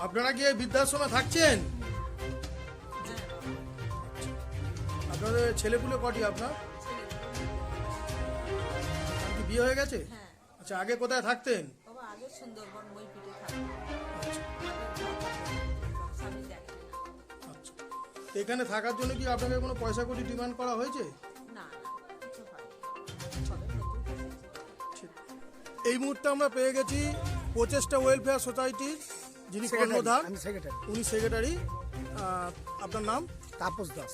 আপনারা কি এই বৃদ্ধাশ্রমে থাকছেন? আপনাদের ছেলেপুলে কটি আপনার? আর কি বিয়ে হয়ে গেছে? হ্যাঁ। আচ্ছা, আগে কোথায় থাকতেন? বাবা আগে সুন্দরবন মইপিটে থাকতো। আচ্ছা, স্বামী দেখে আচ্ছা। তো এখানে থাকার জন্য কি আপনাকে কোনো পয়সা কড়ি ডিমান্ড করা হয়েছে? না, কিছু হয়নি। সবে নতুন এসেছে। ঠিক। এই মুহূর্তে আমরা পেয়ে গেছি প্রচেষ্টা ওয়েলফেয়ার সোসাইটির যিনি কর্ণধার, আমি সেক্রেটারি উনি সেক্রেটারি। আপনার নাম? তাপস দাস।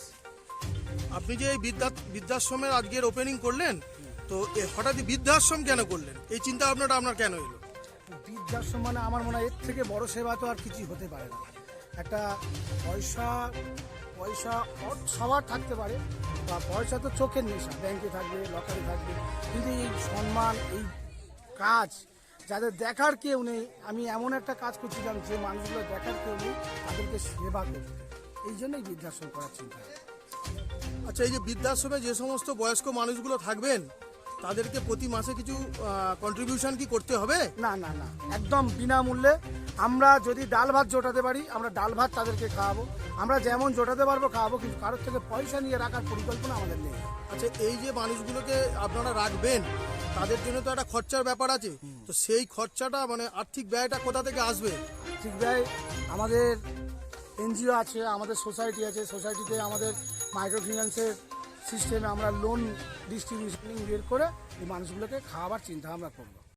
আপনি যে এই বৃদ্ধাশ্রমের আজকের ওপেনিং করলেন, তো হঠাৎই বৃদ্ধাশ্রম কেন করলেন? এই চিন্তা ভাবনাটা আপনার কেন এলো? বৃদ্ধাশ্রম মানে আমার মনে হয় এর থেকে বড় সেবা তো আর কিছু হতে পারে না। একটা পয়সা পয়সা সবার থাকতে পারে, বা পয়সা তো চোখের নেশা, ব্যাংকে থাকবে, লকারে থাকবে, কিন্তু এই সম্মান, এই কাজ যাদের দেখার কেউ নেই, আমি এমন একটা কাজ করছিলাম যে মানুষগুলো দেখার কেউ নেই, তাদেরকে সেবা করতে, এই জন্যই বৃদ্ধাশ্রম করার চিন্তা। আচ্ছা, এই যে বৃদ্ধাশ্রমে যে সমস্ত বয়স্ক মানুষগুলো থাকবেন, তাদেরকে প্রতি মাসে কিছু কন্ট্রিবিউশন কি করতে হবে? না না না, একদম বিনামূল্যে। আমরা যদি ডাল ভাত জোটাতে পারি, আমরা ডাল ভাত তাদেরকে খাওয়াবো, আমরা যেমন জোটাতে পারবো খাওয়াবো, কিন্তু কারোর থেকে পয়সা নিয়ে রাখার পরিকল্পনা আমাদের নেই। আচ্ছা, এই যে মানুষগুলোকে আপনারা রাখবেন, তাদের জন্য তো একটা খরচার ব্যাপার আছে, তো সেই খরচাটা মানে আর্থিক ব্যয়টা কোথা থেকে আসবে? ঠিক ভাই, আমাদের এনজিও আছে, আমাদের সোসাইটি আছে, সোসাইটিতে আমাদের মাইক্রো ফিন্যান্সের সিস্টেমে আমরা লোন ডিস্ট্রিবিউশন বের করে এই মানুষগুলোকে খাওয়াবার চিন্তা আমরা করবো।